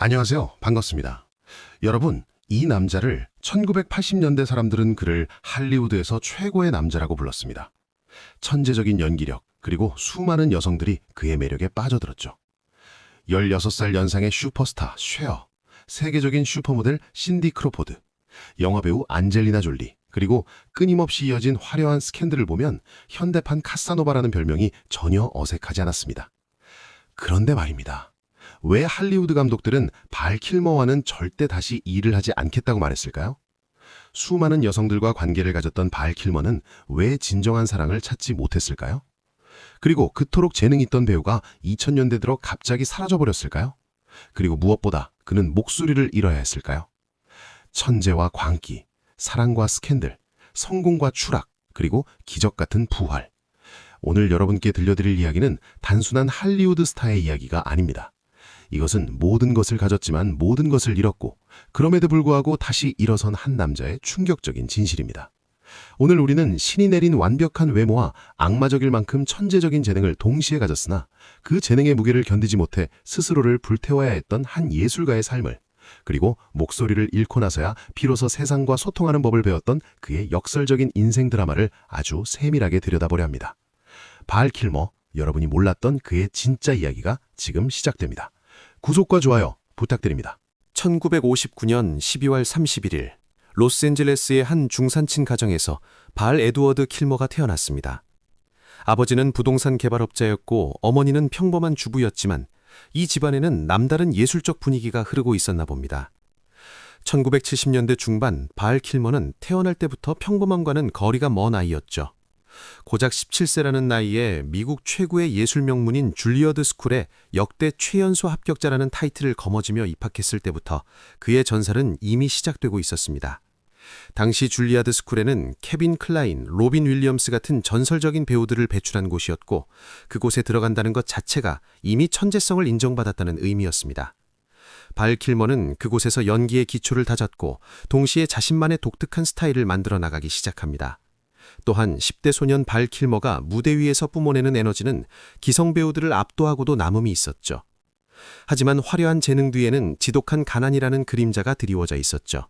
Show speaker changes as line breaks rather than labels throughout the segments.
안녕하세요. 반갑습니다. 여러분, 이 남자를 1980년대 사람들은 그를 할리우드에서 최고의 남자라고 불렀습니다. 천재적인 연기력, 그리고 수많은 여성들이 그의 매력에 빠져들었죠. 16살 연상의 슈퍼스타 쉐어, 세계적인 슈퍼모델 신디 크로포드, 영화배우 안젤리나 졸리, 그리고 끊임없이 이어진 화려한 스캔들을 보면 현대판 카사노바라는 별명이 전혀 어색하지 않았습니다. 그런데 말입니다. 왜 할리우드 감독들은 발 킬머와는 절대 다시 일을 하지 않겠다고 말했을까요? 수많은 여성들과 관계를 가졌던 발 킬머는 왜 진정한 사랑을 찾지 못했을까요? 그리고 그토록 재능 있던 배우가 2000년대 들어 갑자기 사라져버렸을까요? 그리고 무엇보다 그는 목소리를 잃어야 했을까요? 천재와 광기, 사랑과 스캔들, 성공과 추락, 그리고 기적 같은 부활. 오늘 여러분께 들려드릴 이야기는 단순한 할리우드 스타의 이야기가 아닙니다. 이것은 모든 것을 가졌지만 모든 것을 잃었고 그럼에도 불구하고 다시 일어선 한 남자의 충격적인 진실입니다. 오늘 우리는 신이 내린 완벽한 외모와 악마적일 만큼 천재적인 재능을 동시에 가졌으나 그 재능의 무게를 견디지 못해 스스로를 불태워야 했던 한 예술가의 삶을, 그리고 목소리를 잃고 나서야 비로소 세상과 소통하는 법을 배웠던 그의 역설적인 인생 드라마를 아주 세밀하게 들여다보려 합니다. 발 킬머, 여러분이 몰랐던 그의 진짜 이야기가 지금 시작됩니다. 구독과 좋아요 부탁드립니다.
1959년 12월 31일 로스앤젤레스의 한 중산층 가정에서 발 에드워드 킬머가 태어났습니다. 아버지는 부동산 개발업자였고 어머니는 평범한 주부였지만 이 집안에는 남다른 예술적 분위기가 흐르고 있었나 봅니다. 1970년대 중반 발 킬머는 태어날 때부터 평범함과는 거리가 먼 아이였죠. 고작 17세라는 나이에 미국 최고의 예술 명문인 줄리어드 스쿨에 역대 최연소 합격자라는 타이틀을 거머쥐며 입학했을 때부터 그의 전설은 이미 시작되고 있었습니다. 당시 줄리아드 스쿨에는 케빈 클라인, 로빈 윌리엄스 같은 전설적인 배우들을 배출한 곳이었고 그곳에 들어간다는 것 자체가 이미 천재성을 인정받았다는 의미였습니다. 발 킬머는 그곳에서 연기의 기초를 다졌고 동시에 자신만의 독특한 스타일을 만들어 나가기 시작합니다. 또한 10대 소년 발 킬머가 무대 위에서 뿜어내는 에너지는 기성 배우들을 압도하고도 남음이 있었죠. 하지만 화려한 재능 뒤에는 지독한 가난이라는 그림자가 드리워져 있었죠.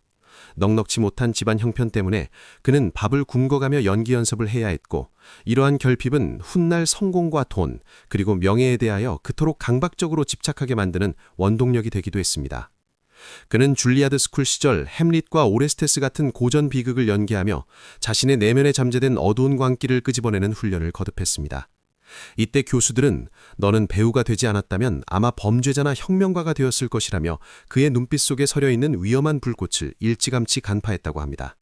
넉넉지 못한 집안 형편 때문에 그는 밥을 굶겨가며 연기 연습을 해야 했고 이러한 결핍은 훗날 성공과 돈, 그리고 명예에 대하여 그토록 강박적으로 집착하게 만드는 원동력이 되기도 했습니다. 그는 줄리아드 스쿨 시절 햄릿과 오레스테스 같은 고전 비극을 연기하며 자신의 내면에 잠재된 어두운 광기를 끄집어내는 훈련을 거듭했습니다. 이때 교수들은 너는 배우가 되지 않았다면 아마 범죄자나 혁명가가 되었을 것이라며 그의 눈빛 속에 서려 있는 위험한 불꽃을 일찌감치 간파했다고 합니다.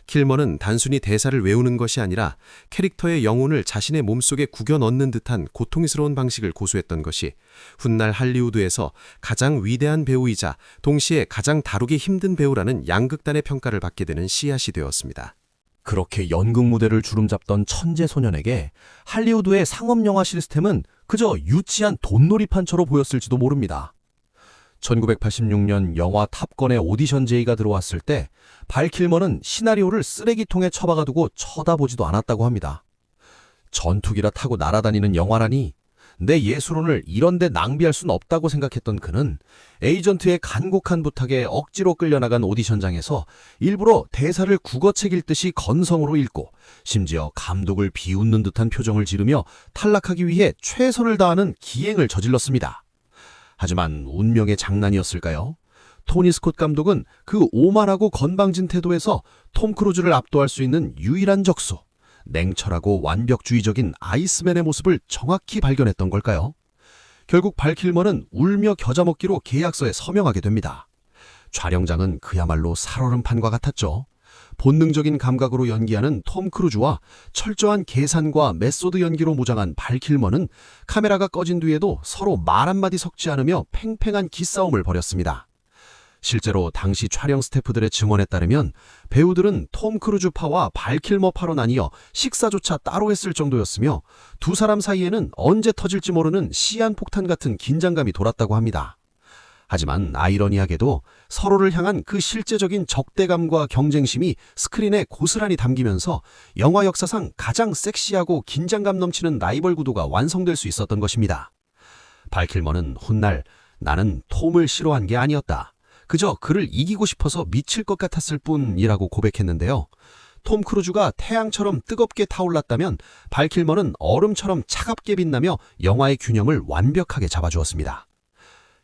킬머는 단순히 대사를 외우는 것이 아니라 캐릭터의 영혼을 자신의 몸속에 구겨 넣는 듯한 고통스러운 방식을 고수했던 것이 훗날 할리우드에서 가장 위대한 배우이자 동시에 가장 다루기 힘든 배우라는 양극단의 평가를 받게 되는 씨앗이 되었습니다.
그렇게 연극 무대를 주름잡던 천재 소년에게 할리우드의 상업영화 시스템은 그저 유치한 돈놀이판처로 보였을지도 모릅니다. 1986년 영화 탑건의 오디션 제의가 들어왔을 때 발 킬머는 시나리오를 쓰레기통에 처박아두고 쳐다보지도 않았다고 합니다. 전투기라 타고 날아다니는 영화라니 내 예술혼을 이런 데 낭비할 순 없다고 생각했던 그는 에이전트의 간곡한 부탁에 억지로 끌려나간 오디션장에서 일부러 대사를 국어책 읽듯이 건성으로 읽고 심지어 감독을 비웃는 듯한 표정을 지르며 탈락하기 위해 최선을 다하는 기행을 저질렀습니다. 하지만 운명의 장난이었을까요? 토니 스콧 감독은 그 오만하고 건방진 태도에서 톰 크루즈를 압도할 수 있는 유일한 적수, 냉철하고 완벽주의적인 아이스맨의 모습을 정확히 발견했던 걸까요? 결국 발 킬머는 울며 겨자 먹기로 계약서에 서명하게 됩니다. 촬영장은 그야말로 살얼음판과 같았죠. 본능적인 감각으로 연기하는 톰 크루즈와 철저한 계산과 메소드 연기로 무장한 발 킬머는 카메라가 꺼진 뒤에도 서로 말 한마디 섞지 않으며 팽팽한 기싸움을 벌였습니다. 실제로 당시 촬영 스태프들의 증언에 따르면 배우들은 톰 크루즈파와 발 킬머파로 나뉘어 식사조차 따로 했을 정도였으며 두 사람 사이에는 언제 터질지 모르는 시한폭탄 같은 긴장감이 돌았다고 합니다. 하지만 아이러니하게도 서로를 향한 그 실제적인 적대감과 경쟁심이 스크린에 고스란히 담기면서 영화 역사상 가장 섹시하고 긴장감 넘치는 라이벌 구도가 완성될 수 있었던 것입니다. 발 킬머는 훗날 나는 톰을 싫어한 게 아니었다. 그저 그를 이기고 싶어서 미칠 것 같았을 뿐이라고 고백했는데요. 톰 크루즈가 태양처럼 뜨겁게 타올랐다면 발 킬머는 얼음처럼 차갑게 빛나며 영화의 균형을 완벽하게 잡아주었습니다.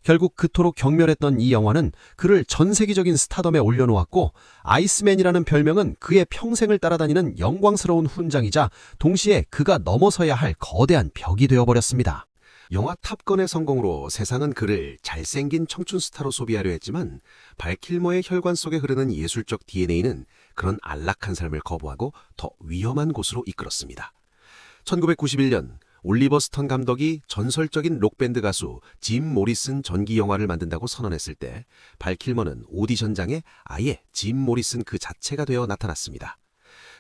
결국 그토록 경멸했던 이 영화는 그를 전 세계적인 스타덤에 올려놓았고 아이스맨이라는 별명은 그의 평생을 따라다니는 영광스러운 훈장이자 동시에 그가 넘어서야 할 거대한 벽이 되어버렸습니다.
영화 탑건의 성공으로 세상은 그를 잘생긴 청춘 스타로 소비하려 했지만 발 킬머의 혈관 속에 흐르는 예술적 DNA는 그런 안락한 삶을 거부하고 더 위험한 곳으로 이끌었습니다. 1991년 올리버 스턴 감독이 전설적인 록밴드 가수 짐 모리슨 전기 영화를 만든다고 선언했을 때 발 킬머는 오디션장에 아예 짐 모리슨 그 자체가 되어 나타났습니다.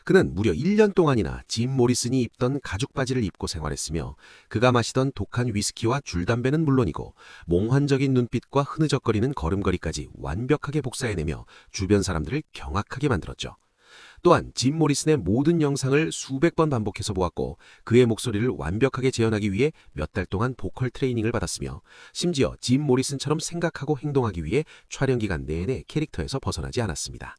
그는 무려 1년 동안이나 짐 모리슨이 입던 가죽 바지를 입고 생활했으며 그가 마시던 독한 위스키와 줄담배는 물론이고 몽환적인 눈빛과 흐느적거리는 걸음걸이까지 완벽하게 복사해내며 주변 사람들을 경악하게 만들었죠. 또한 짐 모리슨의 모든 영상을 수백 번 반복해서 보았고 그의 목소리를 완벽하게 재현하기 위해 몇 달 동안 보컬 트레이닝을 받았으며 심지어 짐 모리슨처럼 생각하고 행동하기 위해 촬영 기간 내내 캐릭터에서 벗어나지 않았습니다.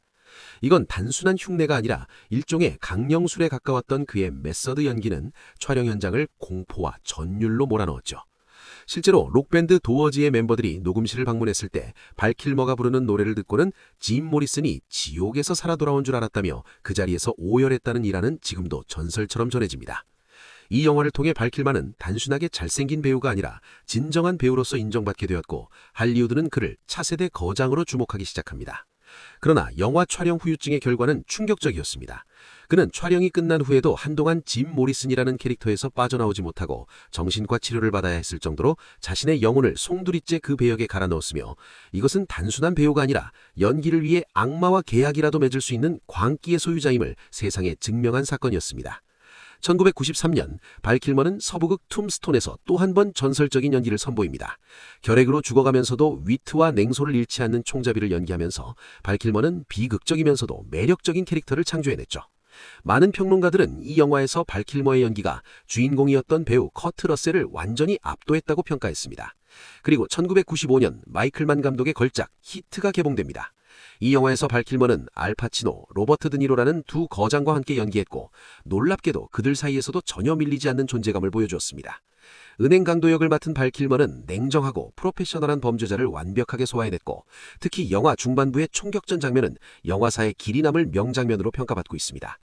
이건 단순한 흉내가 아니라 일종의 강령술에 가까웠던 그의 메서드 연기는 촬영 현장을 공포와 전율로 몰아넣었죠. 실제로 록밴드 도어지의 멤버들이 녹음실을 방문했을 때 발 킬머가 부르는 노래를 듣고는 짐 모리슨이 지옥에서 살아 돌아온 줄 알았다며 그 자리에서 오열했다는 일화는 지금도 전설처럼 전해집니다. 이 영화를 통해 발 킬머는 단순하게 잘생긴 배우가 아니라 진정한 배우로서 인정받게 되었고 할리우드는 그를 차세대 거장으로 주목하기 시작합니다. 그러나 영화 촬영 후유증의 결과는 충격적이었습니다. 그는 촬영이 끝난 후에도 한동안 짐 모리슨이라는 캐릭터에서 빠져나오지 못하고 정신과 치료를 받아야 했을 정도로 자신의 영혼을 송두리째 그 배역에 갈아 넣었으며 이것은 단순한 배우가 아니라 연기를 위해 악마와 계약이라도 맺을 수 있는 광기의 소유자임을 세상에 증명한 사건이었습니다. 1993년 발 킬머는 서부극 툼스톤에서 또 한 번 전설적인 연기를 선보입니다. 결핵으로 죽어가면서도 위트와 냉소를 잃지 않는 총잡이를 연기하면서 발 킬머는 비극적이면서도 매력적인 캐릭터를 창조해냈죠. 많은 평론가들은 이 영화에서 발 킬머의 연기가 주인공이었던 배우 커트 러셀을 완전히 압도했다고 평가했습니다. 그리고 1995년 마이클만 감독의 걸작 히트가 개봉됩니다. 이 영화에서 발 킬머는 알파치노, 로버트 드니로라는 두 거장과 함께 연기했고 놀랍게도 그들 사이에서도 전혀 밀리지 않는 존재감을 보여주었습니다. 은행 강도 역을 맡은 발 킬머는 냉정하고 프로페셔널한 범죄자를 완벽하게 소화해냈고 특히 영화 중반부의 총격전 장면은 영화사의 길이 남을 명장면으로 평가받고 있습니다.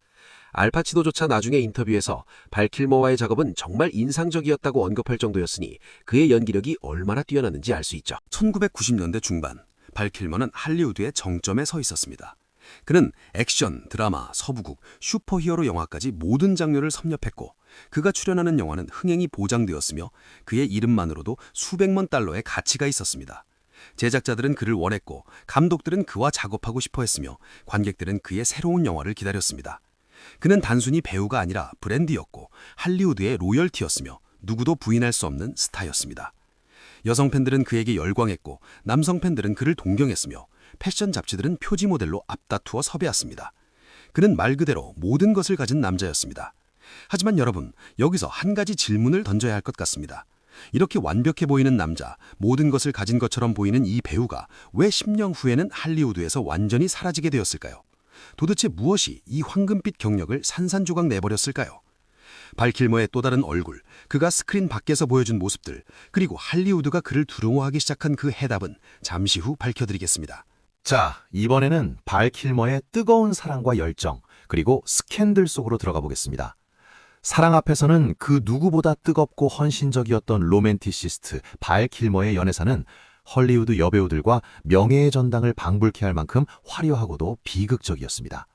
알파치노조차 나중에 인터뷰에서 발 킬머와의 작업은 정말 인상적이었다고 언급할 정도였으니 그의 연기력이 얼마나 뛰어났는지 알 수 있죠.
1990년대 중반 발 킬머는 할리우드의 정점에 서 있었습니다. 그는 액션, 드라마, 서부극, 슈퍼히어로 영화까지 모든 장르를 섭렵했고 그가 출연하는 영화는 흥행이 보장되었으며 그의 이름만으로도 수백만 달러의 가치가 있었습니다. 제작자들은 그를 원했고 감독들은 그와 작업하고 싶어 했으며 관객들은 그의 새로운 영화를 기다렸습니다. 그는 단순히 배우가 아니라 브랜드였고 할리우드의 로열티였으며 누구도 부인할 수 없는 스타였습니다. 여성 팬들은 그에게 열광했고 남성 팬들은 그를 동경했으며 패션 잡지들은 표지 모델로 앞다투어 섭외했습니다. 그는 말 그대로 모든 것을 가진 남자였습니다. 하지만 여러분, 여기서 한 가지 질문을 던져야 할 것 같습니다. 이렇게 완벽해 보이는 남자, 모든 것을 가진 것처럼 보이는 이 배우가 왜 10년 후에는 할리우드에서 완전히 사라지게 되었을까요? 도대체 무엇이 이 황금빛 경력을 산산조각 내버렸을까요? 발 킬머의 또 다른 얼굴, 그가 스크린 밖에서 보여준 모습들, 그리고 할리우드가 그를 두려워하기 시작한 그 해답은 잠시 후 밝혀드리겠습니다.
자, 이번에는 발 킬머의 뜨거운 사랑과 열정, 그리고 스캔들 속으로 들어가 보겠습니다. 사랑 앞에서는 그 누구보다 뜨겁고 헌신적이었던 로맨티시스트 발 킬머의 연애사는 헐리우드 여배우들과 명예의 전당을 방불케 할 만큼 화려하고도 비극적이었습니다.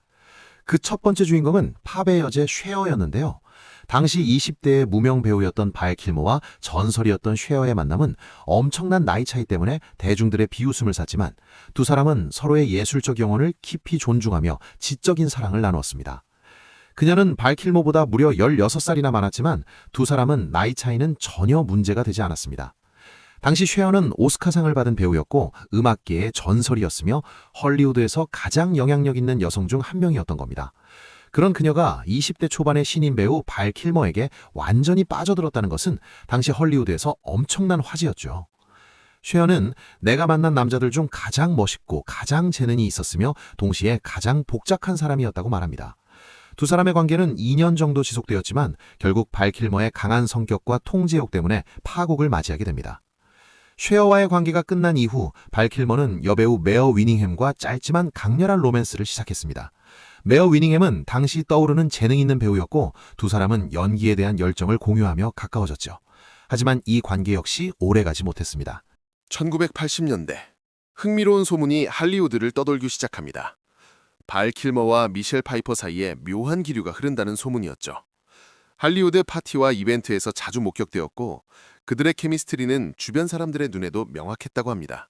그 첫 번째 주인공은 팝의 여제 쉐어였는데요. 당시 20대의 무명 배우였던 발 킬머와 전설이었던 쉐어의 만남은 엄청난 나이 차이 때문에 대중들의 비웃음을 샀지만 두 사람은 서로의 예술적 영혼을 깊이 존중하며 지적인 사랑을 나누었습니다. 그녀는 발 킬머보다 무려 16살이나 많았지만 두 사람은 나이 차이는 전혀 문제가 되지 않았습니다. 당시 쉐어는 오스카상을 받은 배우였고 음악계의 전설이었으며 헐리우드에서 가장 영향력 있는 여성 중 한 명이었던 겁니다. 그런 그녀가 20대 초반의 신인 배우 발 킬머에게 완전히 빠져들었다는 것은 당시 헐리우드에서 엄청난 화제였죠. 쉐어는 내가 만난 남자들 중 가장 멋있고 가장 재능이 있었으며 동시에 가장 복잡한 사람이었다고 말합니다. 두 사람의 관계는 2년 정도 지속되었지만 결국 발 킬머의 강한 성격과 통제욕 때문에 파국을 맞이하게 됩니다. 쉐어와의 관계가 끝난 이후 발 킬머는 여배우 메어 위닝햄과 짧지만 강렬한 로맨스를 시작했습니다. 메어 위닝햄은 당시 떠오르는 재능 있는 배우였고 두 사람은 연기에 대한 열정을 공유하며 가까워졌죠. 하지만 이 관계 역시 오래가지 못했습니다.
1980년대 흥미로운 소문이 할리우드를 떠돌기 시작합니다. 발 킬머와 미셸 파이퍼 사이에 묘한 기류가 흐른다는 소문이었죠. 할리우드 파티와 이벤트에서 자주 목격되었고 그들의 케미스트리는 주변 사람들의 눈에도 명확했다고 합니다.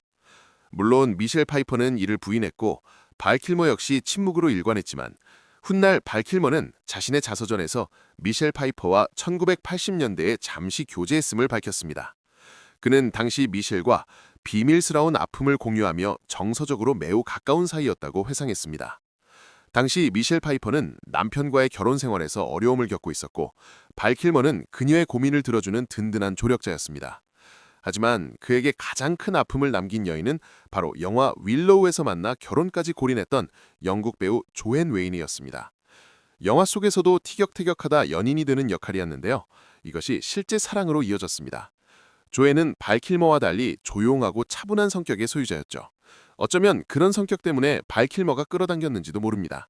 물론 미셸 파이퍼는 이를 부인했고 발 킬머 역시 침묵으로 일관했지만 훗날 발 킬머는 자신의 자서전에서 미셸 파이퍼와 1980년대에 잠시 교제했음을 밝혔습니다. 그는 당시 미셸과 비밀스러운 아픔을 공유하며 정서적으로 매우 가까운 사이였다고 회상했습니다. 당시 미셸 파이퍼는 남편과의 결혼 생활에서 어려움을 겪고 있었고 발 킬머는 그녀의 고민을 들어주는 든든한 조력자였습니다. 하지만 그에게 가장 큰 아픔을 남긴 여인은 바로 영화 윌로우에서 만나 결혼까지 골인했던 영국 배우 조앤 웨인이었습니다. 영화 속에서도 티격태격하다 연인이 되는 역할이었는데요. 이것이 실제 사랑으로 이어졌습니다. 조앤은 발 킬머와 달리 조용하고 차분한 성격의 소유자였죠. 어쩌면 그런 성격 때문에 발 킬머가 끌어당겼는지도 모릅니다.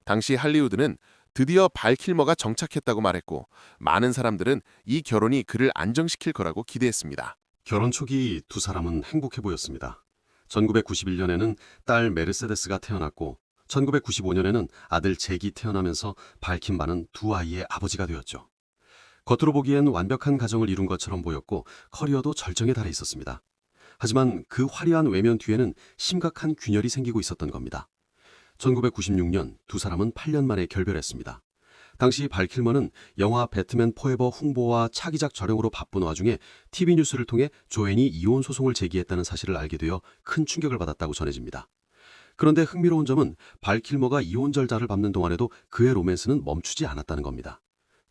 당시 할리우드는 드디어 발 킬머가 정착했다고 말했고 많은 사람들은 이 결혼이 그를 안정시킬 거라고 기대했습니다.
결혼 초기 두 사람은 행복해 보였습니다. 1991년에는 딸 메르세데스가 태어났고 1995년에는 아들 잭이 태어나면서 밝힌 바는 두 아이의 아버지가 되었죠. 겉으로 보기엔 완벽한 가정을 이룬 것처럼 보였고 커리어도 절정에 달해 있었습니다. 하지만 그 화려한 외면 뒤에는 심각한 균열이 생기고 있었던 겁니다. 1996년 두 사람은 8년 만에 결별했습니다. 당시 발 킬머는 영화 배트맨 포에버 홍보와 차기작 촬영으로 바쁜 와중에 TV 뉴스를 통해 조앤이 이혼 소송을 제기했다는 사실을 알게 되어 큰 충격을 받았다고 전해집니다. 그런데 흥미로운 점은 발 킬머가 이혼 절차를 밟는 동안에도 그의 로맨스는 멈추지 않았다는 겁니다.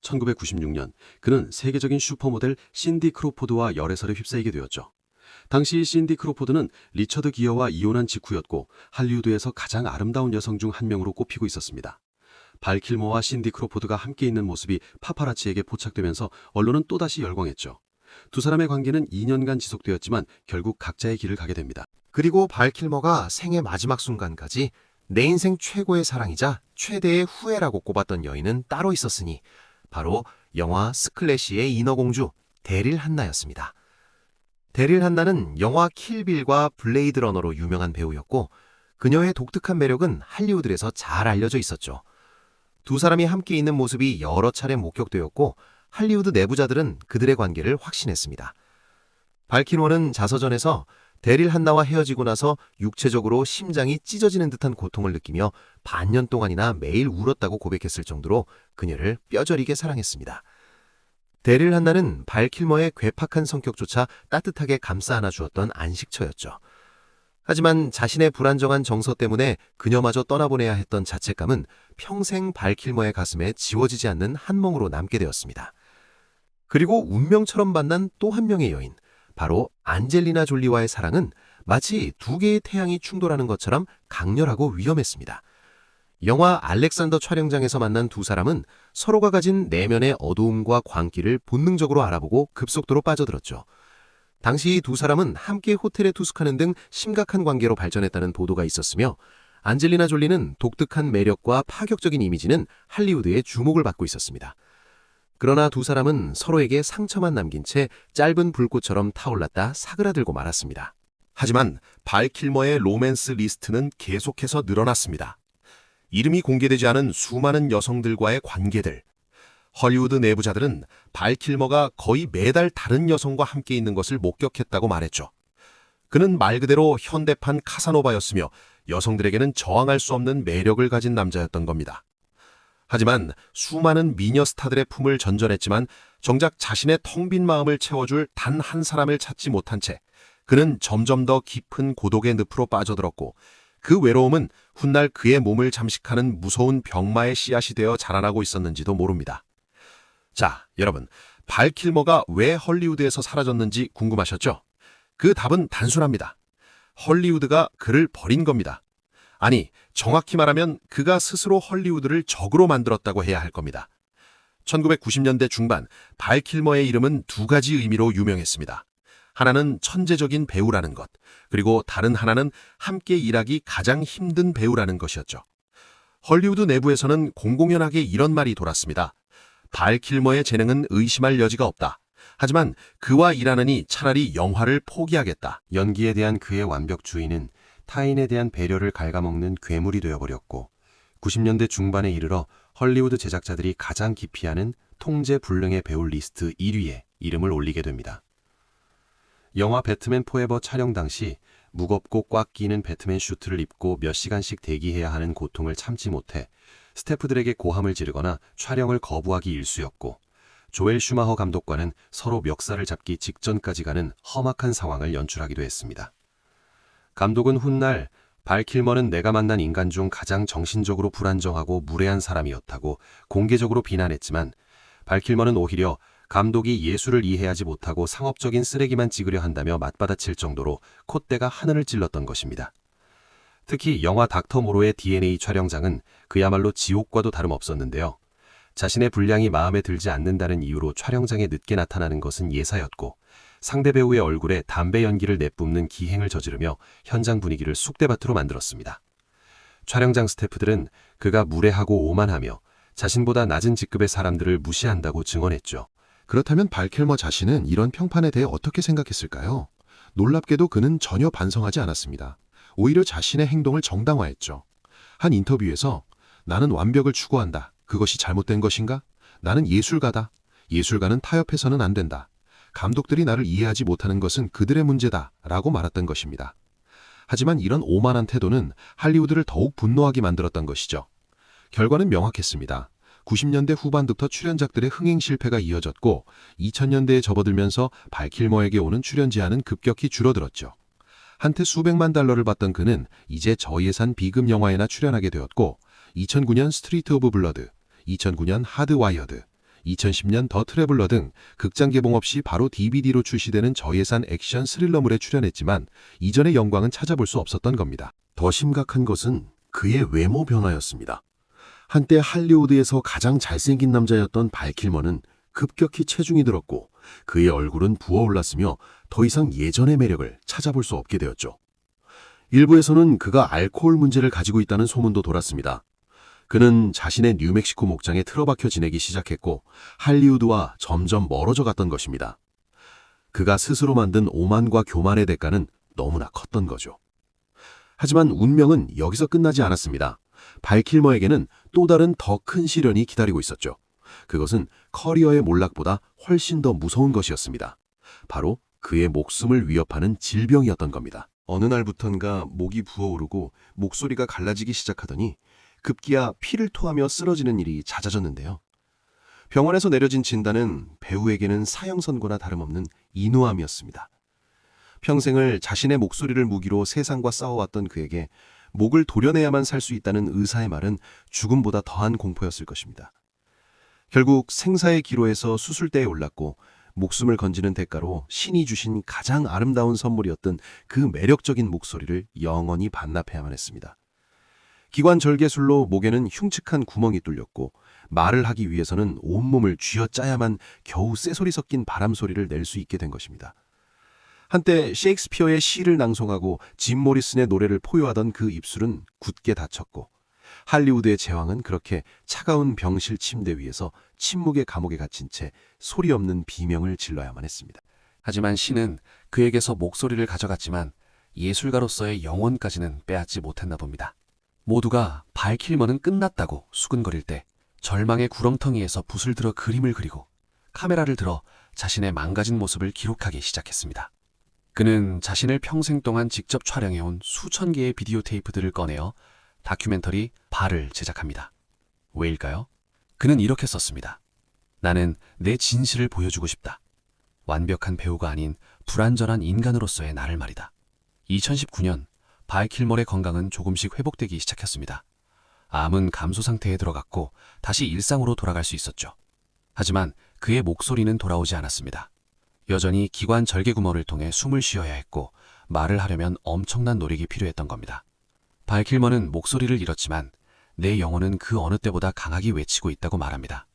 1996년 그는 세계적인 슈퍼모델 신디 크로포드와 열애설에 휩싸이게 되었죠. 당시 신디 크로포드는 리처드 기어와 이혼한 직후였고 할리우드에서 가장 아름다운 여성 중 한 명으로 꼽히고 있었습니다. 발 킬머와 신디 크로포드가 함께 있는 모습이 파파라치에게 포착되면서 언론은 또다시 열광했죠. 두 사람의 관계는 2년간 지속되었지만 결국 각자의 길을 가게 됩니다.
그리고 발 킬머가 생의 마지막 순간까지 내 인생 최고의 사랑이자 최대의 후회라고 꼽았던 여인은 따로 있었으니 바로 영화 스클래시의 인어공주 데릴 한나였습니다. 데릴 한나는 영화 킬빌과 블레이드 러너로 유명한 배우였고 그녀의 독특한 매력은 할리우드에서 잘 알려져 있었죠. 두 사람이 함께 있는 모습이 여러 차례 목격되었고 할리우드 내부자들은 그들의 관계를 확신했습니다. 발 킬머는 자서전에서 데릴 한나와 헤어지고 나서 육체적으로 심장이 찢어지는 듯한 고통을 느끼며 반년 동안이나 매일 울었다고 고백했을 정도로 그녀를 뼈저리게 사랑했습니다. 데릴 한나는 발 킬머의 괴팍한 성격조차 따뜻하게 감싸 안아주었던 안식처였죠. 하지만 자신의 불안정한 정서 때문에 그녀마저 떠나보내야 했던 자책감은 평생 발 킬머의 가슴에 지워지지 않는 한몽으로 남게 되었습니다. 그리고 운명처럼 만난 또 한 명의 여인, 바로 안젤리나 졸리와의 사랑은 마치 두 개의 태양이 충돌하는 것처럼 강렬하고 위험했습니다. 영화 알렉산더 촬영장에서 만난 두 사람은 서로가 가진 내면의 어두움과 광기를 본능적으로 알아보고 급속도로 빠져들었죠. 당시 두 사람은 함께 호텔에 투숙하는 등 심각한 관계로 발전했다는 보도가 있었으며 안젤리나 졸리는 독특한 매력과 파격적인 이미지는 할리우드의 주목을 받고 있었습니다. 그러나 두 사람은 서로에게 상처만 남긴 채 짧은 불꽃처럼 타올랐다 사그라들고 말았습니다.
하지만 발 킬머의 로맨스 리스트는 계속해서 늘어났습니다. 이름이 공개되지 않은 수많은 여성들과의 관계들. 헐리우드 내부자들은 발 킬머가 거의 매달 다른 여성과 함께 있는 것을 목격했다고 말했죠. 그는 말 그대로 현대판 카사노바였으며 여성들에게는 저항할 수 없는 매력을 가진 남자였던 겁니다. 하지만 수많은 미녀 스타들의 품을 전전했지만 정작 자신의 텅 빈 마음을 채워줄 단 한 사람을 찾지 못한 채 그는 점점 더 깊은 고독의 늪으로 빠져들었고 그 외로움은 훗날 그의 몸을 잠식하는 무서운 병마의 씨앗이 되어 자라나고 있었는지도 모릅니다. 자, 여러분, 발 킬머가 왜 헐리우드에서 사라졌는지 궁금하셨죠? 그 답은 단순합니다. 헐리우드가 그를 버린 겁니다. 아니, 정확히 말하면 그가 스스로 헐리우드를 적으로 만들었다고 해야 할 겁니다. 1990년대 중반 발 킬머의 이름은 두 가지 의미로 유명했습니다. 하나는 천재적인 배우라는 것, 그리고 다른 하나는 함께 일하기 가장 힘든 배우라는 것이었죠. 헐리우드 내부에서는 공공연하게 이런 말이 돌았습니다. 발 킬머의 재능은 의심할 여지가 없다. 하지만 그와 일하느니 차라리 영화를 포기하겠다.
연기에 대한 그의 완벽주의는 타인에 대한 배려를 갉아먹는 괴물이 되어버렸고 90년대 중반에 이르러 헐리우드 제작자들이 가장 기피하는 통제불능의 배우 리스트 1위에 이름을 올리게 됩니다. 영화 배트맨 포에버 촬영 당시 무겁고 꽉 끼는 배트맨 슈트를 입고 몇 시간씩 대기해야 하는 고통을 참지 못해 스태프들에게 고함을 지르거나 촬영을 거부하기 일쑤였고 조엘 슈마허 감독과는 서로 멱살을 잡기 직전까지 가는 험악한 상황을 연출하기도 했습니다. 감독은 훗날 발 킬머는 내가 만난 인간 중 가장 정신적으로 불안정하고 무례한 사람이었다고 공개적으로 비난했지만 발 킬머는 오히려 감독이 예술을 이해하지 못하고 상업적인 쓰레기만 찍으려 한다며 맞받아칠 정도로 콧대가 하늘을 찔렀던 것입니다. 특히 영화 닥터 모로의 DNA 촬영장은 그야말로 지옥과도 다름없었는데요. 자신의 분량이 마음에 들지 않는다는 이유로 촬영장에 늦게 나타나는 것은 예사였고 상대 배우의 얼굴에 담배 연기를 내뿜는 기행을 저지르며 현장 분위기를 쑥대밭으로 만들었습니다. 촬영장 스태프들은 그가 무례하고 오만하며 자신보다 낮은 직급의 사람들을 무시한다고 증언했죠.
그렇다면 발 킬머 자신은 이런 평판에 대해 어떻게 생각했을까요? 놀랍게도 그는 전혀 반성하지 않았습니다. 오히려 자신의 행동을 정당화했죠. 한 인터뷰에서 나는 완벽을 추구한다. 그것이 잘못된 것인가? 나는 예술가다. 예술가는 타협해서는 안 된다. 감독들이 나를 이해하지 못하는 것은 그들의 문제다. 라고 말했던 것입니다. 하지만 이런 오만한 태도는 할리우드를 더욱 분노하게 만들었던 것이죠. 결과는 명확했습니다. 90년대 후반부터 출연작들의 흥행 실패가 이어졌고 2000년대에 접어들면서 발 킬머에게 오는 출연 제안은 급격히 줄어들었죠. 한때 수백만 달러를 받던 그는 이제 저예산 비급 영화에나 출연하게 되었고 2009년 스트리트 오브 블러드, 2009년 하드와이어드, 2010년 더 트래블러 등 극장 개봉 없이 바로 DVD로 출시되는 저예산 액션 스릴러물에 출연했지만 이전의 영광은 찾아볼 수 없었던 겁니다. 더 심각한 것은 그의 외모 변화였습니다. 한때 할리우드에서 가장 잘생긴 남자였던 발 킬머는 급격히 체중이 들었고 그의 얼굴은 부어올랐으며 더 이상 예전의 매력을 찾아볼 수 없게 되었죠. 일부에서는 그가 알코올 문제를 가지고 있다는 소문도 돌았습니다. 그는 자신의 뉴멕시코 목장에 틀어박혀 지내기 시작했고 할리우드와 점점 멀어져 갔던 것입니다. 그가 스스로 만든 오만과 교만의 대가는 너무나 컸던 거죠. 하지만 운명은 여기서 끝나지 않았습니다. 발 킬머에게는 또 다른 더 큰 시련이 기다리고 있었죠. 그것은 커리어의 몰락보다 훨씬 더 무서운 것이었습니다. 바로 그의 목숨을 위협하는 질병이었던 겁니다. 어느 날부턴가 목이 부어오르고 목소리가 갈라지기 시작하더니 급기야 피를 토하며 쓰러지는 일이 잦아졌는데요. 병원에서 내려진 진단은 배우에게는 사형선고나 다름없는 인후암이었습니다. 평생을 자신의 목소리를 무기로 세상과 싸워왔던 그에게 목을 도려내야만 살 수 있다는 의사의 말은 죽음보다 더한 공포였을 것입니다. 결국 생사의 기로에서 수술대에 올랐고 목숨을 건지는 대가로 신이 주신 가장 아름다운 선물이었던 그 매력적인 목소리를 영원히 반납해야만 했습니다. 기관 절개술로 목에는 흉측한 구멍이 뚫렸고 말을 하기 위해서는 온몸을 쥐어짜야만 겨우 쇠소리 섞인 바람소리를 낼 수 있게 된 것입니다. 한때 셰익스피어의 시를 낭송하고 짐 모리슨의 노래를 포효하던 그 입술은 굳게 닫혔고 할리우드의 제왕은 그렇게 차가운 병실 침대 위에서 침묵의 감옥에 갇힌 채 소리 없는 비명을 질러야만 했습니다.
하지만 신은 그에게서 목소리를 가져갔지만 예술가로서의 영혼까지는 빼앗지 못했나 봅니다. 모두가 발 킬머는 끝났다고 수근거릴 때 절망의 구렁텅이에서 붓을 들어 그림을 그리고 카메라를 들어 자신의 망가진 모습을 기록하기 시작했습니다. 그는 자신을 평생 동안 직접 촬영해온 수천 개의 비디오 테이프들을 꺼내어 다큐멘터리 발을 제작합니다. 왜일까요? 그는 이렇게 썼습니다. 나는 내 진실을 보여주고 싶다. 완벽한 배우가 아닌 불완전한 인간으로서의 나를 말이다. 2019년 발 킬머의 건강은 조금씩 회복되기 시작했습니다. 암은 감소 상태에 들어갔고 다시 일상으로 돌아갈 수 있었죠. 하지만 그의 목소리는 돌아오지 않았습니다. 여전히 기관 절개구멍을 통해 숨을 쉬어야 했고 말을 하려면 엄청난 노력이 필요했던 겁니다. 발킬머는 목소리를 잃었지만 내 영혼은 그 어느 때보다 강하게 외치고 있다고 말합니다.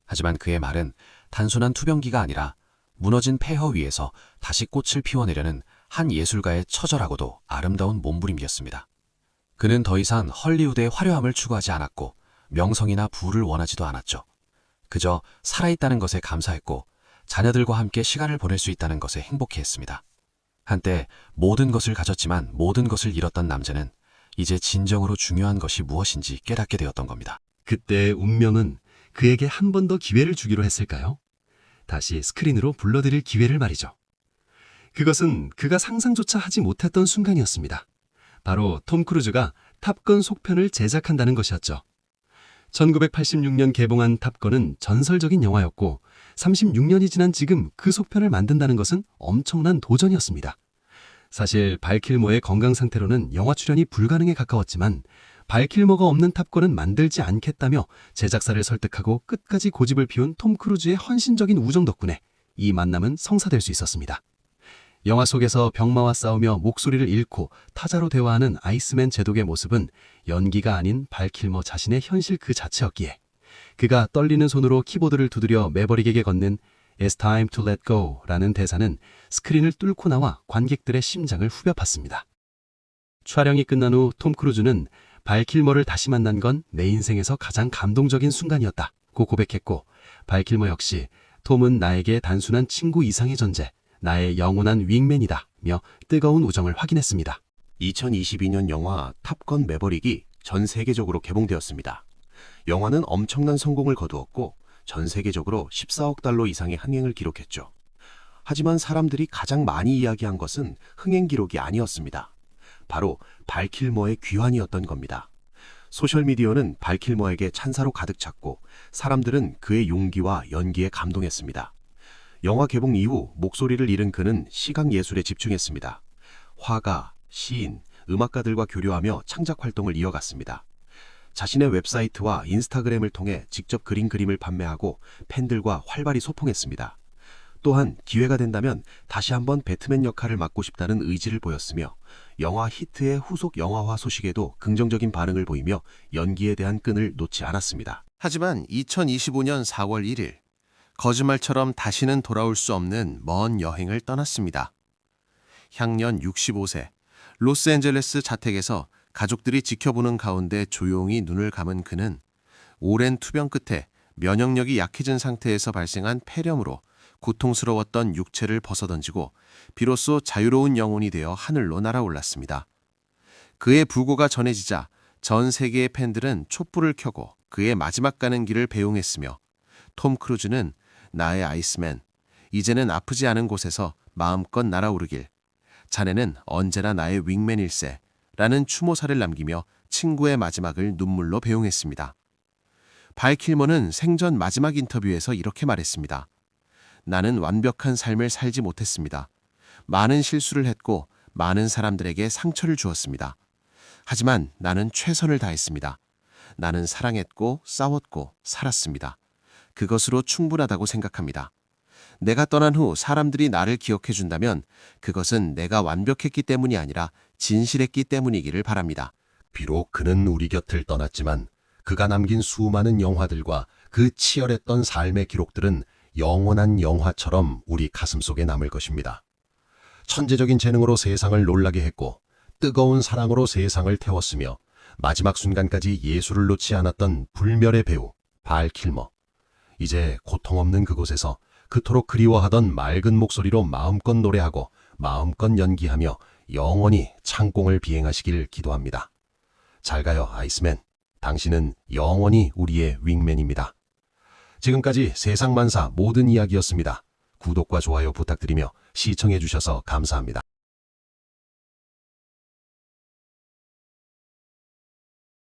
하지만 그의 말은 단순한 투병기가 아니라 무너진 폐허 위에서 다시 꽃을 피워내려는 한 예술가의 처절하고도 아름다운 몸부림이었습니다. 그는 더 이상 헐리우드의 화려함을 추구하지 않았고 명성이나 부를 원하지도 않았죠. 그저 살아있다는 것에 감사했고 자녀들과 함께 시간을 보낼 수 있다는 것에 행복해했습니다. 한때 모든 것을 가졌지만 모든 것을 잃었던 남자는 이제 진정으로 중요한 것이 무엇인지 깨닫게 되었던 겁니다.
그때 운명은 그에게 한 번 더 기회를 주기로 했을까요? 다시 스크린으로 불러들일 기회를 말이죠. 그것은 그가 상상조차 하지 못했던 순간이었습니다. 바로 톰 크루즈가 탑건 속편을 제작한다는 것이었죠. 1986년 개봉한 탑건은 전설적인 영화였고 36년이 지난 지금 그 속편을 만든다는 것은 엄청난 도전이었습니다. 사실 발킬머의 건강 상태로는 영화 출연이 불가능에 가까웠지만 발킬머가 없는 탑건은 만들지 않겠다며 제작사를 설득하고 끝까지 고집을 피운 톰 크루즈의 헌신적인 우정 덕분에 이 만남은 성사될 수 있었습니다. 영화 속에서 병마와 싸우며 목소리를 잃고 타자로 대화하는 아이스맨 제독의 모습은 연기가 아닌 발킬머 자신의 현실 그 자체였기에 그가 떨리는 손으로 키보드를 두드려 매버릭에게 건넨 It's time to let go 라는 대사는 스크린을 뚫고 나와 관객들의 심장을 후벼 팠습니다. 촬영이 끝난 후 톰 크루즈는 발킬머를 다시 만난 건 내 인생에서 가장 감동적인 순간이었다고 고백했고 발킬머 역시 톰은 나에게 단순한 친구 이상의 존재, 나의 영원한 윙맨이다며 뜨거운 우정을 확인했습니다.
2022년 영화 탑건 매버릭이 전 세계적으로 개봉되었습니다. 영화는 엄청난 성공을 거두었고 전 세계적으로 14억 달러 이상의 흥행을 기록했죠. 하지만 사람들이 가장 많이 이야기한 것은 흥행 기록이 아니었습니다. 바로 발킬머의 귀환이었던 겁니다. 소셜미디어는 발킬머에게 찬사로 가득 찼고 사람들은 그의 용기와 연기에 감동했습니다. 영화 개봉 이후 목소리를 잃은 그는 시각예술에 집중했습니다. 화가, 시인, 음악가들과 교류하며 창작 활동을 이어갔습니다. 자신의 웹사이트와 인스타그램을 통해 직접 그린 그림을 판매하고 팬들과 활발히 소통했습니다. 또한 기회가 된다면 다시 한번 배트맨 역할을 맡고 싶다는 의지를 보였으며 영화 히트의 후속 영화화 소식에도 긍정적인 반응을 보이며 연기에 대한 끈을 놓지 않았습니다.
하지만 2025년 4월 1일 거짓말처럼 다시는 돌아올 수 없는 먼 여행을 떠났습니다. 향년 65세 로스앤젤레스 자택에서 가족들이 지켜보는 가운데 조용히 눈을 감은 그는 오랜 투병 끝에 면역력이 약해진 상태에서 발생한 폐렴으로 고통스러웠던 육체를 벗어던지고 비로소 자유로운 영혼이 되어 하늘로 날아올랐습니다. 그의 부고가 전해지자 전 세계의 팬들은 촛불을 켜고 그의 마지막 가는 길을 배웅했으며 톰 크루즈는 나의 아이스맨, 이제는 아프지 않은 곳에서 마음껏 날아오르길, 자네는 언제나 나의 윙맨일세 라는 추모사를 남기며 친구의 마지막을 눈물로 배웅했습니다. 발킬머는 생전 마지막 인터뷰에서 이렇게 말했습니다. 나는 완벽한 삶을 살지 못했습니다. 많은 실수를 했고 많은 사람들에게 상처를 주었습니다. 하지만 나는 최선을 다했습니다. 나는 사랑했고 싸웠고 살았습니다. 그것으로 충분하다고 생각합니다. 내가 떠난 후 사람들이 나를 기억해 준다면 그것은 내가 완벽했기 때문이 아니라 진실했기 때문이기를 바랍니다.
비록 그는 우리 곁을 떠났지만 그가 남긴 수많은 영화들과 그 치열했던 삶의 기록들은 영원한 영화처럼 우리 가슴속에 남을 것입니다. 천재적인 재능으로 세상을 놀라게 했고 뜨거운 사랑으로 세상을 태웠으며 마지막 순간까지 예술을 놓지 않았던 불멸의 배우 발킬머. 이제 고통 없는 그곳에서 그토록 그리워하던 맑은 목소리로 마음껏 노래하고 마음껏 연기하며 영원히 창공을 비행하시길 기도합니다. 잘 가요, 아이스맨. 당신은 영원히 우리의 윙맨입니다. 지금까지 세상만사 모든 이야기였습니다. 구독과 좋아요 부탁드리며 시청해주셔서 감사합니다.